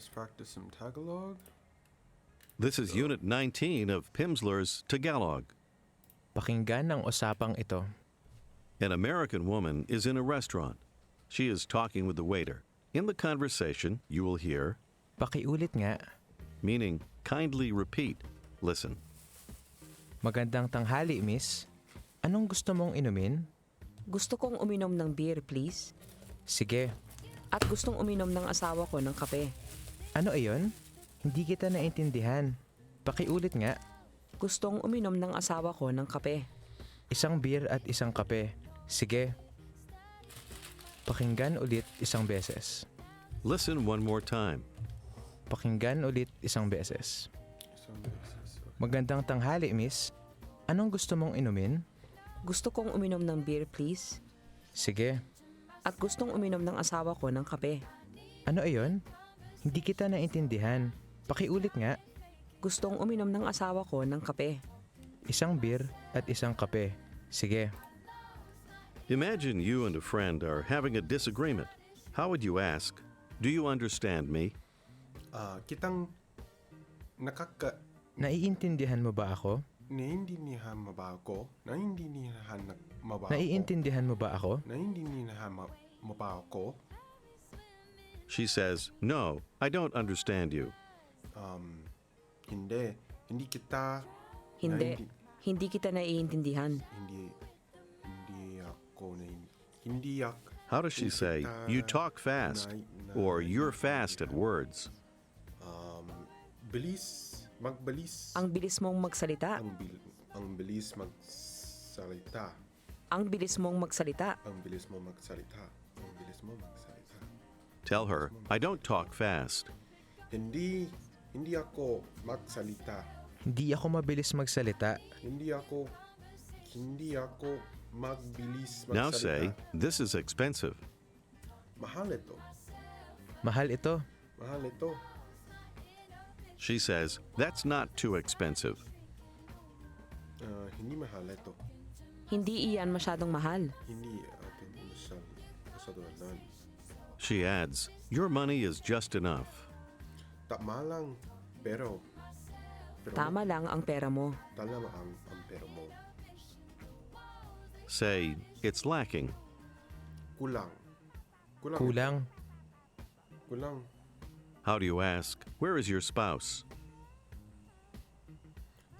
let's practice some Tagalog. This is Unit 19 of Pimsleur's Tagalog. Pakinggan ang usapang ito. An American woman is in a restaurant. She is talking with the waiter. In the conversation, you will hear, Pakiulit nga. meaning kindly repeat. Listen. Magandang tanghali, miss. Anong gusto mong inumin? Gusto kong uminom ng beer, please. Sige. At gustong uminom ng asawa ko ng kape. Ano iyon? Hindi kita naintindihan. Pakiulit nga. Gustong uminom ng asawa ko ng kape. Isang beer at isang kape. Sige. Pakinggan ulit isang beses. Listen one more time. Pakinggan ulit isang beses. Magandang tanghali, miss. Anong gusto mong inumin? Gusto kong uminom ng beer, please. Sige. At gustong uminom ng asawa ko ng kape. Ano iyon? Hindi kita naintindihan. Pakiulit nga. Gustong uminom ng asawa ko ng kape. Isang beer at isang kape. Sige. Imagine you and a friend are having a disagreement. How would you ask, "Do you understand me?" Kitang Naiintindihan mo ba ako? naiintindihan mo ba ako? Naiintindihan mo ba ako? Naiintindihan mo ba ako? Naiintindihan mo ba ako? She says, "No, I don't understand you." Hindi. Hindi kita... Hindi. Hindi kita naiintindihan. Hindi ako... How does she say, "You talk fast," or "You're fast at words"? Magbilis. Ang bilis mong magsalita. Ang bilis magsalita. Ang bilis mong magsalita. Ang bilis mo magsalita. Ang bilis mo magsalita. Tell her, "I don't talk fast." Hindi ako magsalita. Hindi ako mabilis magsalita. Hindi ako magbilis magsalita. Now say, "This is expensive." Mahal ito. Mahal ito. Mahal ito. She says, "That's not too expensive." Hindi mahal ito. Hindi iyan masyadong mahal. Hindi atin masyadong. She adds, "Your money is just enough." Tama lang, pero Tama lang ang pera mo. tama ang pera mo. Say, "It's lacking." Kulang. Kulang. Kulang. How do you ask, "Where is your spouse?"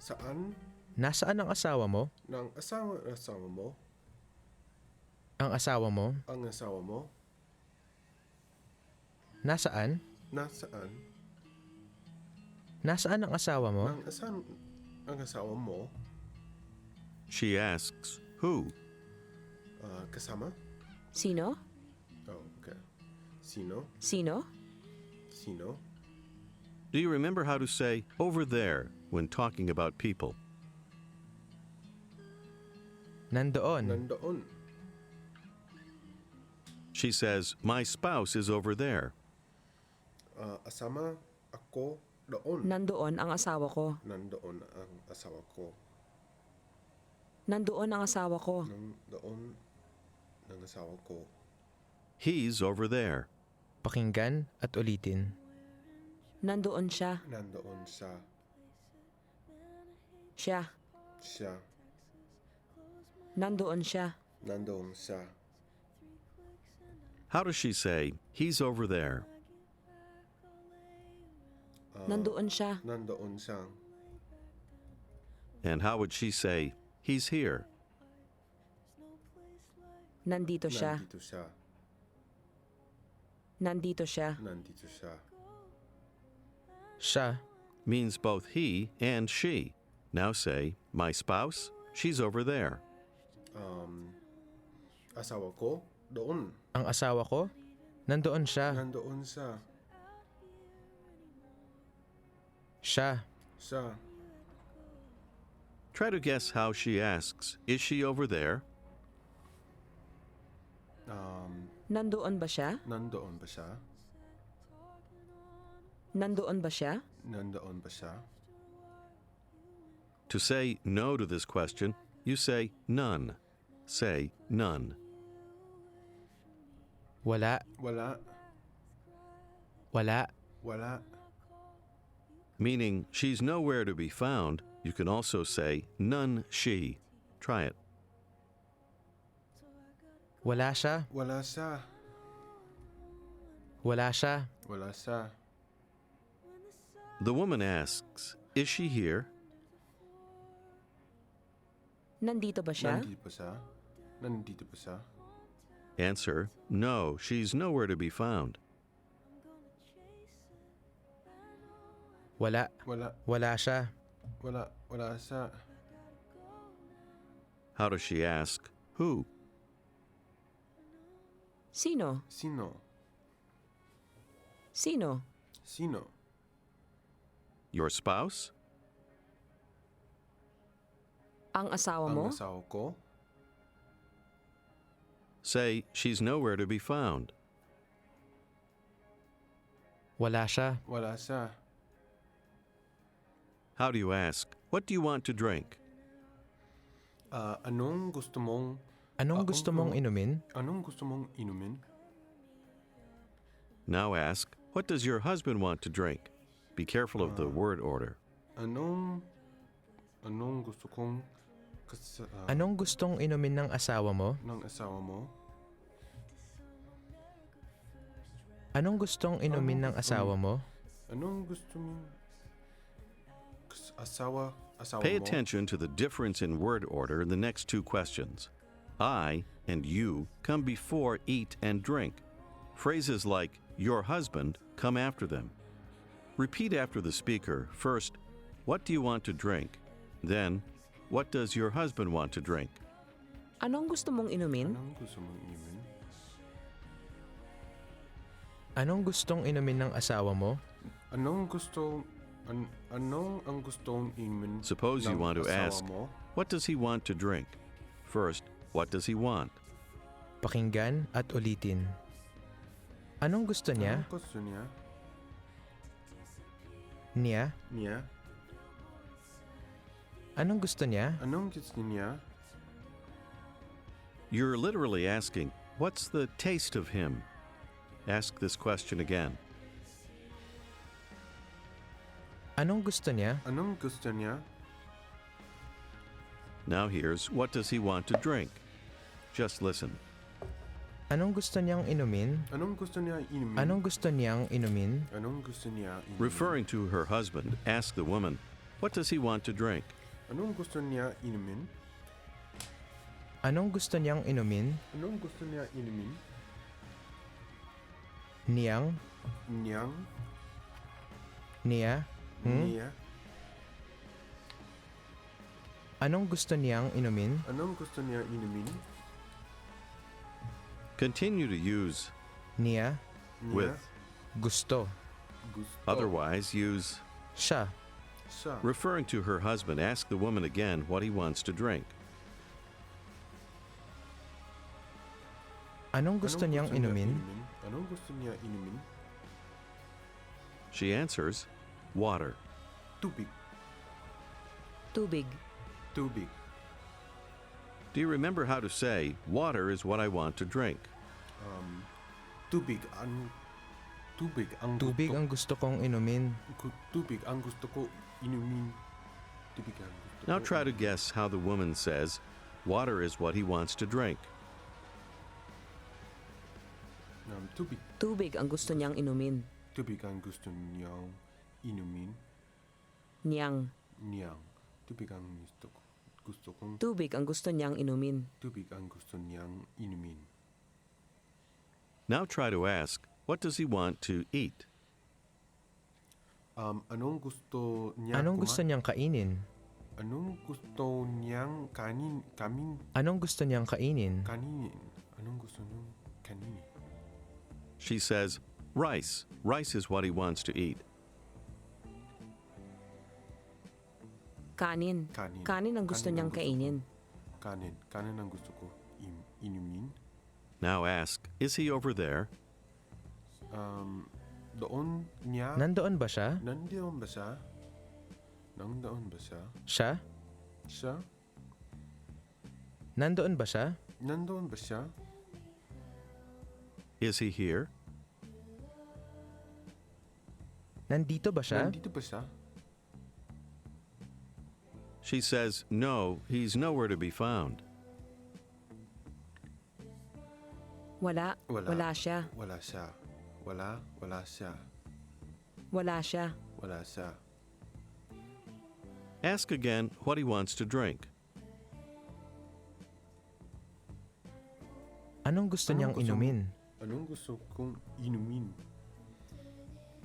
Saan Nasaan ang asawa mo? ng asawa mo? Ang asawa mo? Ang asawa mo? Nasaan? Nasaan? Nasaan ang asawa mo? Nasaan ang asawa mo? She asks, "Who?" Kasama? Sino? Oh, okay. Sino? Sino? Sino? Do you remember how to say "over there" when talking about people? Nandoon. Nandoon. She says, "My spouse is over there." Asama ako doon. Nandoon ang asawa ko. Nandoon ang asawa ko. Nandoon ang asawa ko. Nandoon ang asawa ko. He's over there. Pakinggan at ulitin. Nandoon siya. Nandoon siya. Siya. Siya. Nandoon siya. Nandoon siya. How does she say, "He's over there"? Nandoon siya. Nandoon siya. And how would she say, "He's here"? Nandito siya. Nandito siya. Nandito siya. Nandito siya. Siya. Means both he and she. Now say, "My spouse, she's over there." Asawa ko doon. Ang asawa ko? Nandoon siya. Nandoon siya. Siya. Siya. Try to guess how she asks, "Is she over there?" Nandoon ba siya? Nandoon ba siya? Nandoon ba siya? Nandoon ba siya? To say no to this question, you say none. Say none. Wala. Wala. Wala. Wala. Meaning she's nowhere to be found, you can also say none she. Try it. Wala siya. Wala siya. Wala siya. Wala siya. The woman asks, is she here? Nandito ba siya? Nandito pa siya? Nandito pa siya? Answer, no, she's nowhere to be found. Wala. Wala. Wala siya. Wala. Wala siya. How does she ask, who? Sino? Sino? Sino? Sino? Your spouse? Ang asawa Ang mo? asawa ko? Say, she's nowhere to be found. Wala siya. Wala siya. How do you ask, what do you want to drink? Anong gusto mong... Anong gusto mong inumin? Anong gusto mong inumin? Now ask, what does your husband want to drink? Be careful of the word order. Anong gusto kong... Anong gustong inumin ng asawa mo? ng asawa mo? Anong gustong inumin ng asawa mo? Anong gusto mong... asawa Pay mo? attention to the difference in word order in the next two questions. I and you come before eat and drink. Phrases like your husband come after them. Repeat after the speaker first, what do you want to drink? Then, what does your husband want to drink? Anong gusto mong inumin? Anong gusto mong inumin? Anong gustong inumin ng asawa mo? Anong gusto... anong ang gustong inumin Suppose you ng want to asawa ask, mo? what does he want to drink? First, what does he want? Pakinggan at ulitin. Anong gusto niya? Anong gusto niya? Niya? Niya? Anong gusto niya? Anong gusto niya? You're literally asking, what's the taste of him? Ask this question again. Anong gusto niya? Anong gusto niya? Now here's, what does he want to drink? Just listen. Anong gusto niyang inumin? Anong gusto niya inumin? Anong gusto niyang inumin? Anong gusto niya inumin? Referring to her husband, ask the woman, what does he want to drink? Anong gusto niya inumin? Anong gusto niyang inumin? Anong gusto niya inumin? Niyang? Niyang? Niya? Niya? Anong gusto niyang inumin? Anong gusto niya inumin? Continue to use Niya? Niya? with. Gusto. Gusto. Otherwise, use. Siya. Siya. Referring to her husband, ask the woman again what he wants to drink. Anong gusto niyang niya inumin? Anong gusto niya inumin? She answers, water. Tubig. Tubig. Tubig. Do you remember how to say, water is what I want to drink? Tubig ang... Tubig ang Tubig gusto... ang gusto kong inumin. Tubig ang gusto ko inumin. Tubig ang gusto Now ko try to inumin. guess how the woman says, water is what he wants to drink. Tubig. Tubig ang gusto niyang inumin. Tubig ang gusto niyang inumin. Niyang. Niyang. Tubig ang gusto kong... Tubig ang gusto niyang inumin. Tubig ang gusto niyang inumin. Now try to ask, what does he want to eat? Anong gusto niya Anong gusto niyang kainin? Anong gusto niyang kanin? Anong gusto niyang kainin? Kaninin. Anong gusto niyang kaninin? She says, rice. Rice is what he wants to eat. Kanin. Kanin. Kanin ang gusto Kanin ang niyang gusto ko. kainin. Kanin. Kanin ang gusto ko inumin. Now ask, is he over there? Doon niya... Nandoon ba siya? Nandoon ba siya? Nandoon ba siya? Siya? Siya? Nandoon ba siya? Nandoon ba siya? Is he here? Nandito ba siya? Nandito ba siya? She says, no, he's nowhere to be found. Wala. Wala siya. Wala siya. Wala siya. Wala siya. Wala siya. Ask again what he wants to drink. Anong gusto niyang inumin? Anong gusto kong inumin?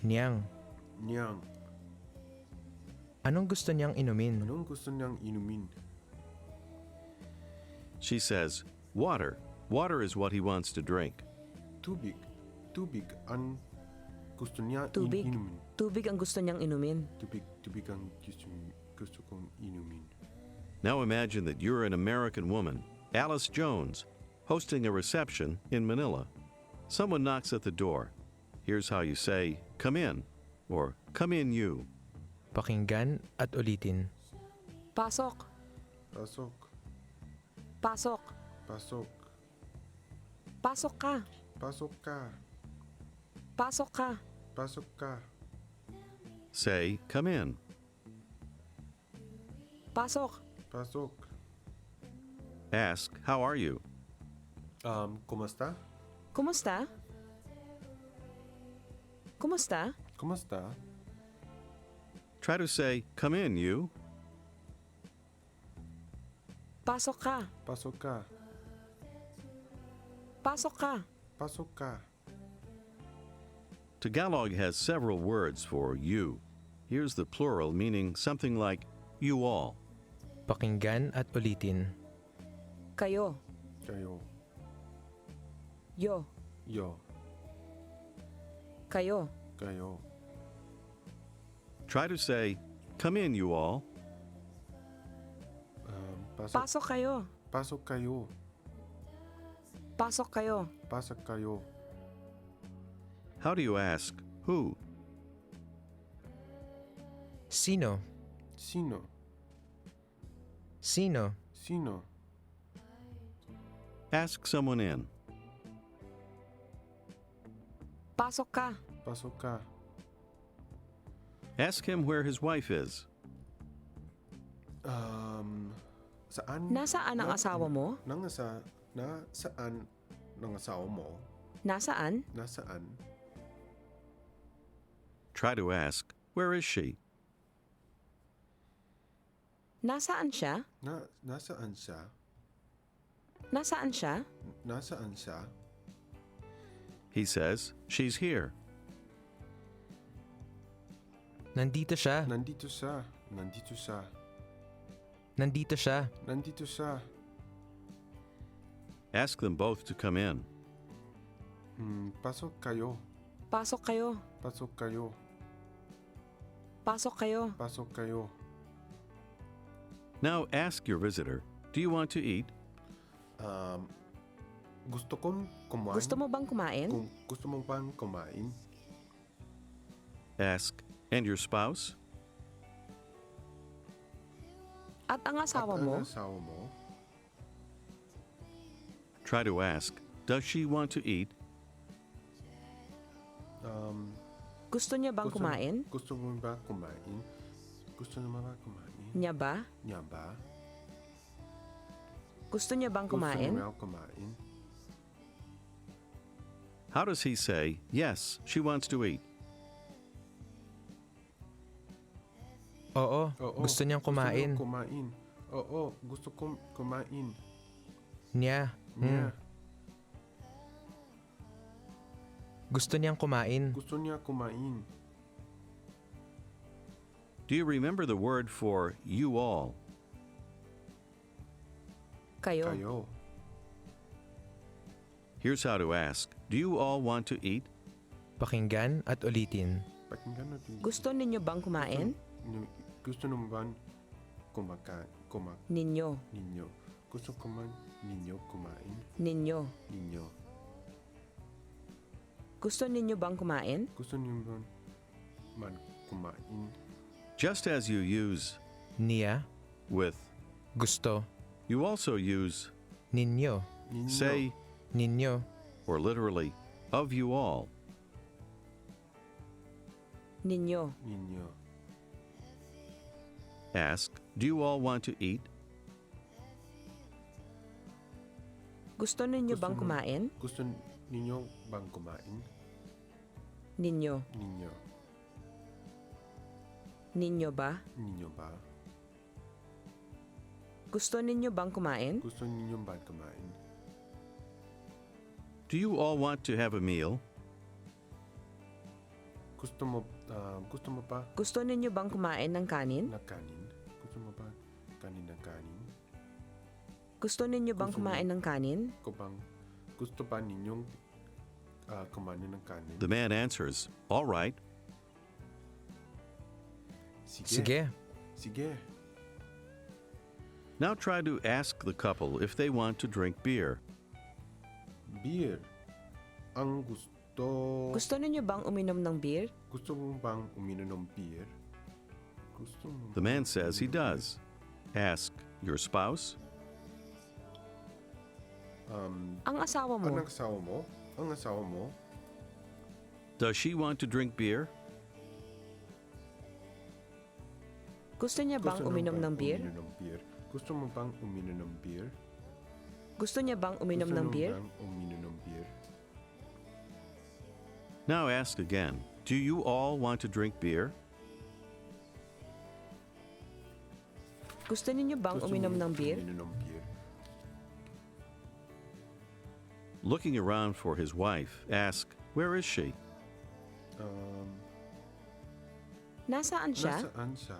Niyang. Niyang. Anong gusto niyang inumin? Anong gusto niyang inumin? She says, water. Water is what he wants to drink. Tubig. Tubig ang gusto niya Tubig. inumin. Tubig ang gusto niyang inumin. Tubig ang gusto kong inumin. Now imagine that you're an American woman, Alice Jones, hosting a reception in Manila. Someone knocks at the door. Here's how you say, come in, or come in you. Pakinggan at ulitin. Pasok. Pasok. Pasok. Pasok. Pasok ka. Pasok ka. Pasok ka. Pasok ka. Say, come in. Pasok. Pasok. Ask, how are you? Kumusta? Kumusta? Kumusta? Kumusta? Try to say, come in you. Pasok ka. Pasok ka. Pasok ka. Pasok ka. Tagalog has several words for you. Here's the plural meaning something like you all. Pakinggan at ulitin. Kayo. Kayo. Yo. Yo. Kayo. Kayo. Try to say, come in you all. Pasok. Pasok kayo. Pasok kayo. Pasok kayo. Pasok kayo. How do you ask, who? Sino? Sino? Sino? Sino? Ask someone in. Pasok ka. Pasok ka. Ask him where his wife is. Saan? Nasaan ang asawa mo? Nasaan ng asawa mo? Nasaan? Nasaan? Try to ask, where is she? Nasaan siya? Nasaan siya? Nasaan siya? Nasaan siya? He says, she's here. Nandito siya. Nandito siya. Nandito siya. Nandito siya. Nandito siya. Ask them both to come in. Pasok kayo. Pasok kayo. Pasok kayo. Pasok kayo. Pasok kayo. Now ask your visitor, do you want to eat? Gusto kong kumain. Gusto mo bang kumain? Gusto mo bang kumain? Ask, and your spouse? At ang asawa At mo? ang asawa mo? Try to ask, does she want to eat? Gusto niya bang kumain? Gusto mo ba kumain? Gusto mo ba kumain? Niya ba? Niya ba? Gusto niya bang Gusto kumain? mo ba kumain? How does he say, yes, she wants to eat? Oo, Oo. gusto niyang kumain. Gusto mo kumain. Oo, gusto kong kumain. Niya. Niya. Gusto niyang kumain. Gusto niya kumain. Do you remember the word for you all? Kayo. Kayo. Here's how to ask, do you all want to eat? Pakinggan at ulitin. Pakinggan natin. Gusto ninyo bang kumain? Gusto mo ba Ninyo. ninyo? Gusto kumain ninyo kumain? Ninyo. Ninyo. Gusto ninyo bang kumain? Gusto niyo ba man kumain? Just as you use Niya. with, Gusto. you also use Ninyo. Ninyo. say, Ninyo. or literally, of you all. Ninyo. ninyo. Ask, do you all want to eat? Gusto ninyo Gusto bang mo- kumain? Gusto ninyo bang kumain? Ninyo. Ninyo. Ninyo ba? Ninyo ba? Gusto ninyo bang kumain? Gusto ninyo bang kumain? Do you all want to have a meal? Gusto mo ba Gusto ninyo bang kumain ng kanin? na kanin? Gusto mo ba kanin na kanin? Gusto ninyo bang Gusto mo- kumain ng kanin? Gusto ba ninyong kumain ng kanin? The man answers, all right. Sige. Sige. Now try to ask the couple if they want to drink beer. Beer. Ang gusto... Gusto ninyo bang uminom ng beer? Gusto mo bang uminom ng beer? Gusto mo The man says he does. Ask your spouse. Ang asawa mo. Ang asawa mo? Ang asawa mo? Does she want to drink beer? Gusto niya bang Gusto mo uminom ng beer? uminom ng beer? Gusto mo bang uminom ng beer? Gusto niya bang uminom Gusto ng mo beer? bang uminom ng beer? Now ask again. Do you all want to drink beer? Gusto ninyo bang Gusto uminom mo ng beer? uminom ng beer? Looking around for his wife, ask, where is she? Nasaan siya? Nasaan siya?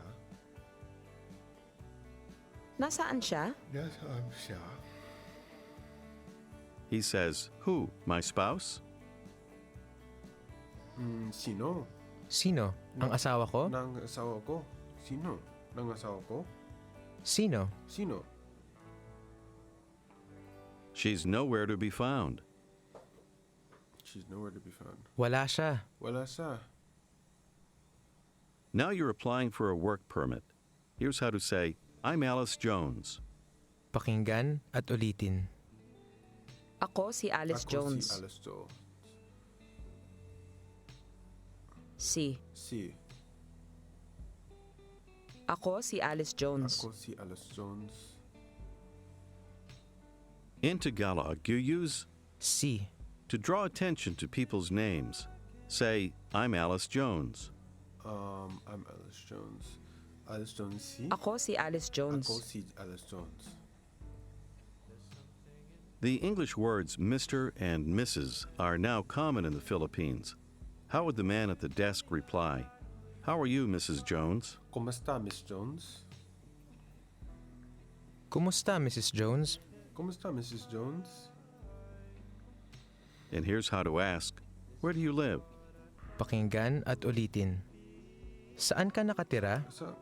Nasaan siya? Nasaan siya? He says, who? My spouse? Sino? Sino? Ang asawa ko? Nang asawa ko? Sino? Nang asawa ko? Sino? Sino? She's nowhere to be found. She's nowhere to be found. Wala siya. Wala siya. Now you're applying for a work permit. Here's how to say, I'm Alice Jones. Pakinggan at ulitin. Ako si Alice Ako Jones. si Alice Jones. Si. Ako si Alice Jones. Ako si Alice Jones. In Tagalog, you use Si. to draw attention to people's names. Say, I'm Alice Jones. I'm Alice Jones. Alice Jones si? Ako si Alice Jones. Ako si Alice Jones. The English words Mr. and Mrs. are now common in the Philippines. How would the man at the desk reply? How are you, Mrs. Jones? Kumusta, Miss Jones? Kumusta, Mrs. Jones? Kumusta, Mrs. Jones? And here's how to ask, where do you live? Pakinggan at ulitin. Saan ka nakatira? Saan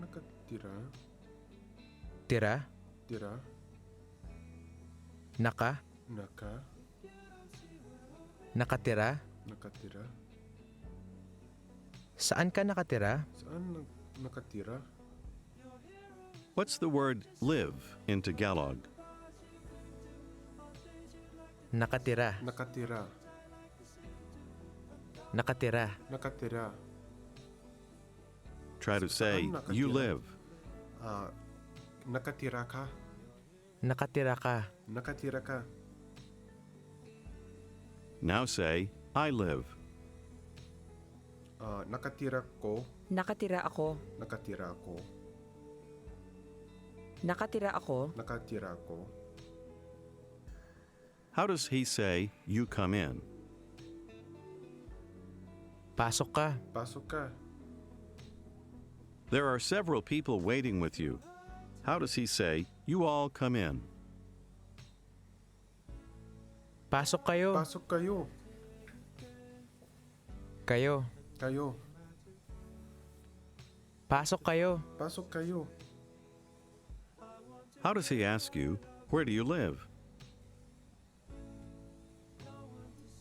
nakatira? Tira? Tira? Naka? Nakatira? Nakatira? Saan ka nakatira? Saan nakatira? What's the word live in Tagalog? Nakatira. Nakatira. Nakatira. Nakatira. Try to say, Saan you nakatira? live. Nakatira ka? Nakatira ka. Nakatira ka? Now say, I live. Nakatira ko? Nakatira ako. Nakatira ko? Nakatira ako. Nakatira ko? How does he say, you come in? Pasok ka. Pasok ka? There are several people waiting with you. How does he say, you all come in? Pasok kayo. Pasok kayo? Kayo. Kayo? Pasok kayo. Pasok kayo? How does he ask you, where do you live?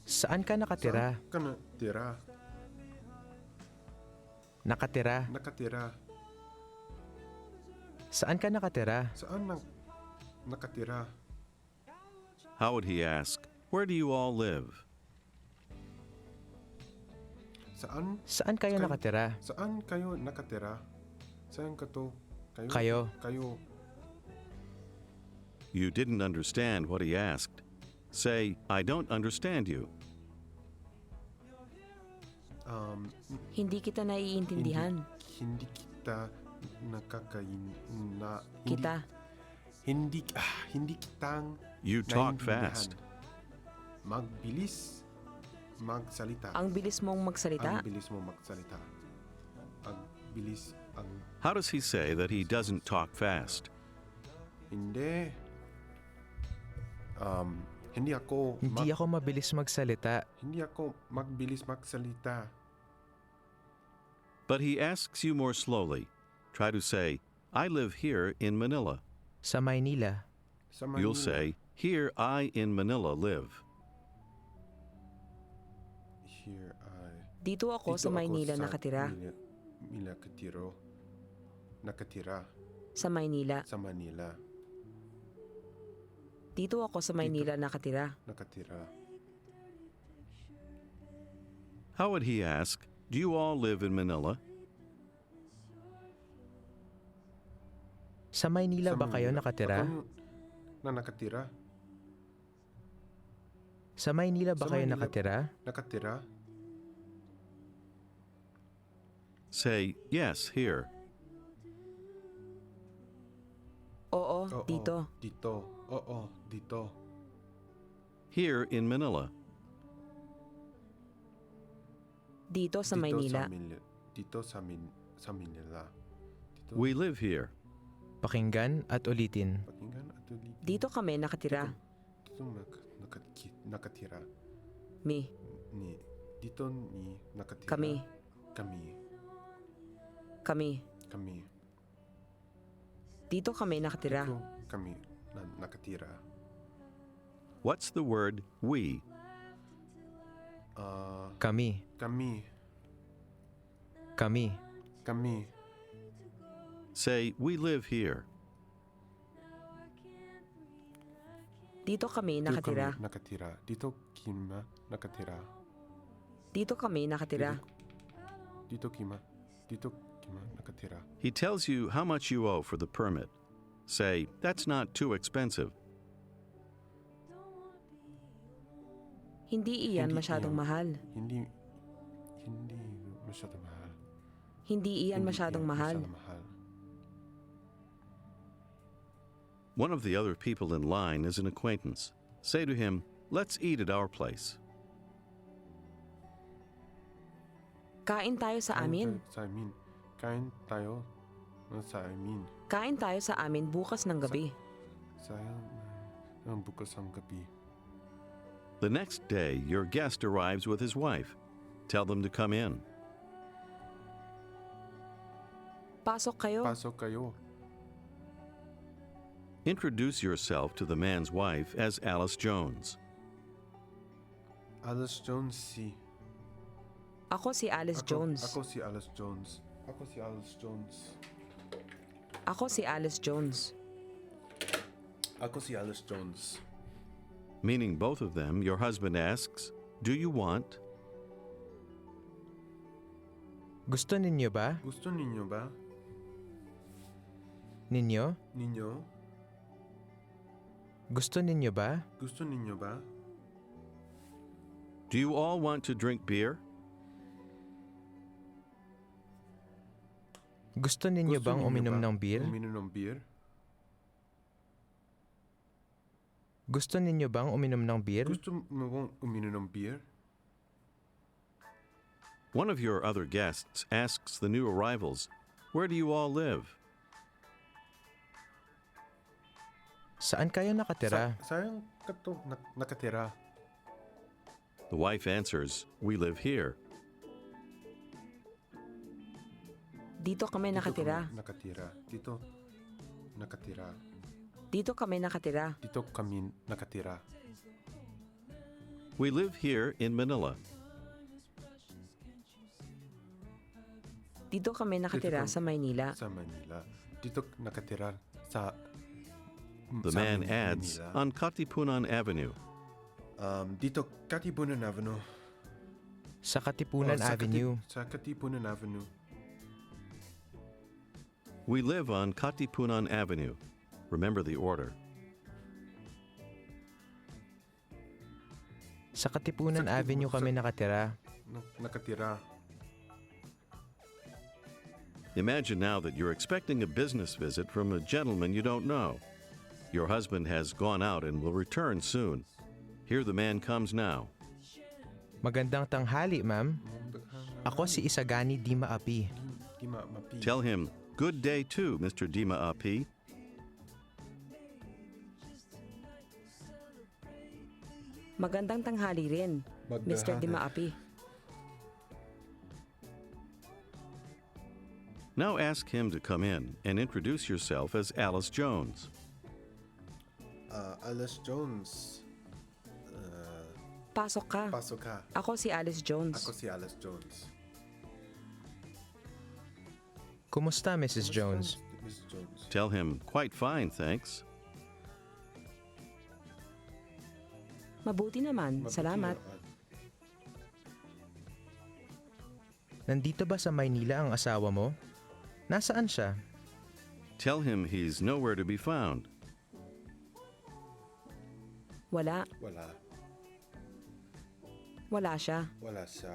Saan ka nakatira? Saan ka natira? Nakatira. Nakatira? Saan ka nakatira? Saan nakatira? How would he ask, where do you all live? Saan? Saan kayo nakatira? Saan kayo nakatira? Saan ka to? Kayo. Kayo. You didn't understand what he asked. Say, I don't understand you. Hindi kita naiintindihan. Hindi kita Kita. Hindi kitang You talk naiintindihan. fast. Magbilis magsalita. Ang bilis mong magsalita. Ang bilis mo magsalita. Ang bilis ang How does he say that he doesn't talk fast? hindi. Hindi ako Hindi ako mabilis magsalita. hindi ako magbilis magsalita. But he asks you more slowly. Try to say, I live here in Manila. Sa Maynila. Sa Manila. You'll say, here I in Manila live. Here I Dito ako sa Maynila nakatira. Nakatira Sa Maynila. sa Manila. Dito ako sa Maynila nakatira. Nakatira. How would he ask, do you all live in Manila? Sa Maynila Sa ba kayo Manila. nakatira? Ako na nakatira. Sa Maynila ba Sa kayo Maynila. nakatira? Nakatira. Say, yes, here. Oo, Oo, dito. Dito. Oo, dito. Here in Manila. Dito sa Maynila. Dito sa Manila. Dito. We live here. Pakinggan at ulitin. Pakinggan at ulitin. Dito kami nakatira. Dito nakatira. Mi. Dito ni nakatira. Kami. Kami. Kami. Dito kami nakatira. Dito kami nakatira. What's the word we? Kami. Kami. Kami. Kami. Say, we live here. Dito kami Dito nakatira. kami nakatira. Dito kima nakatira. Dito kami nakatira. Dito kima nakatira. He tells you how much you owe for the permit. Say, that's not too expensive. Hindi iyan masyadong mahal. Hindi masyadong mahal. Hindi iyan masyadong mahal. One of the other people in line is an acquaintance. Say to him, let's eat at our place. Kain tayo sa amin. Sa amin. Kain tayo sa amin. Kain tayo sa amin bukas ng gabi. Sayang bukas ang gabi. The next day, your guest arrives with his wife. Tell them to come in. Pasok kayo. Pasok kayo. Introduce yourself to the man's wife as Alice Jones. Alice Jones si. Ako si Alice Jones. Ako si Alice Jones. Ako si Alice Jones. Ako si Alice Jones. Ako si Alice Jones. Meaning both of them, your husband asks, do you want? Gusto ninyo ba? Gusto ninyo ba? Ninyo? Ninyo? Gusto ninyo ba? Gusto ninyo ba? Do you all want to drink beer? Gusto ninyo Gusto bang ninyo uminom ba ng beer? Uminom ng beer? Gusto ninyo bang uminom ng beer? Gusto mo bang uminom ng beer? One of your other guests asks the new arrivals, where do you all live? Saan kayo nakatira? Sayang ka to nakatira. The wife answers, we live here. Dito kami nakatira. Nakatira. Dito nakatira. Dito kami nakatira. Dito kami nakatira. We live here in Manila. Dito kami nakatira sa Maynila. Sa Manila. Dito nakatira sa The sa man adds, Manila. on Katipunan Avenue. Dito Katipunan Avenue. Sa Katipunan Avenue. Sa Katipunan Avenue. We live on Katipunan Avenue. Remember the order. Sa Katipunan Sa Avenue kami nakatira. Nakatira. Imagine now that you're expecting a business visit from a gentleman you don't know. Your husband has gone out and will return soon. Here the man comes now. Magandang tanghali, ma'am. Ako si Isagani Di Maapi. Di mapi. Tell him, good day too, Mr. Dima Api. Magandang tanghali rin, Mr. Dimaapi. Now ask him to come in and introduce yourself as Alice Jones. Alice Jones. Pasok ka. Pasok ka. Ako si Alice Jones. Ako si Alice Jones. Kumusta, Mrs. Jones? Miss Jones. Tell him, quite fine, thanks. Mabuti naman. Salamat. Nandito ba sa Maynila ang asawa mo? Nasaan siya? Tell him he's nowhere to be found. Wala. Wala. Wala siya. Wala siya.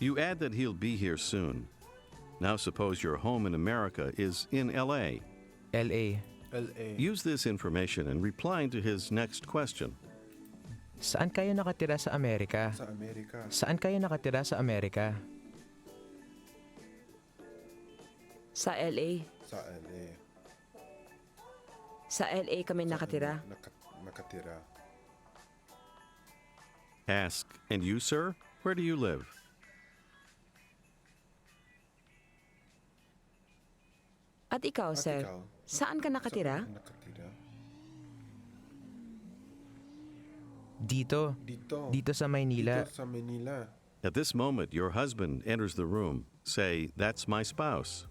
You add that he'll be here soon. Now suppose your home in America is in L.A. L.A. L.A. Use this information in replying to his next question. Saan kayo nakatira sa Amerika? Sa Amerika. Saan kayo nakatira sa Amerika? Sa LA. Sa L.A. Sa LA kami nakatira. Nakatira. Ask, and you, sir? Where do you live? At ikaw, sir, ikaw? saan ka nakatira? Nakatira. Dito. Dito. Dito sa Maynila. Dito sa Manila. At this moment, your husband enters the room. Say, that's my spouse.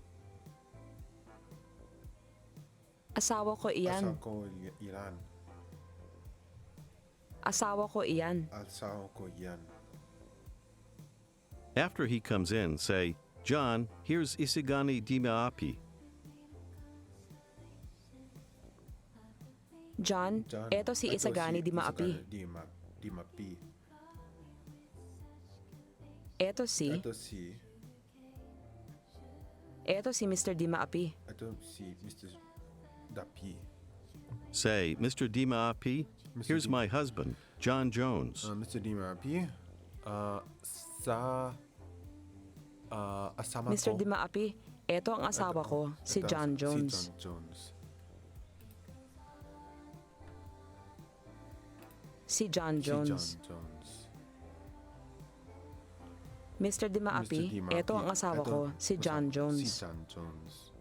Asawa ko iyan. Asawa ko iyan. Asawa ko iyan. Asawa ko yan. After he comes in, say, John, here's Isigani Dimaapi. John, eto si Isagani Dimaapi. Dimapi. Eto si Mr. Dimaapi. Ito si Mr. Dapi. Say, Mr. Dimaapi, here's my husband, John Jones. Mr. Dimapi. Asama Mr. ko. Dimaapi, eto ang asawa ko, si Ito, John Jones. Si John Jones. Si John Jones. Si John Jones. Mr. Dimaapi, eto ang asawa ko, si John Jones. Si John Jones.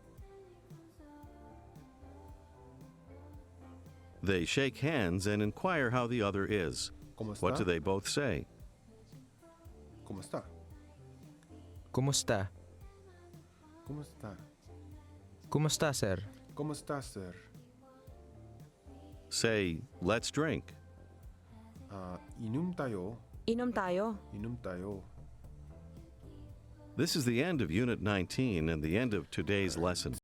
They shake hands and inquire how the other is. Kumusta? What do they both say? Kumusta? Kumusta? Kumusta? Kumusta, sir? Kumusta, sir? Say, let's drink. Inom tayo. Inom tayo. Inom tayo. This is the end of Unit 19 and the end of today's lesson.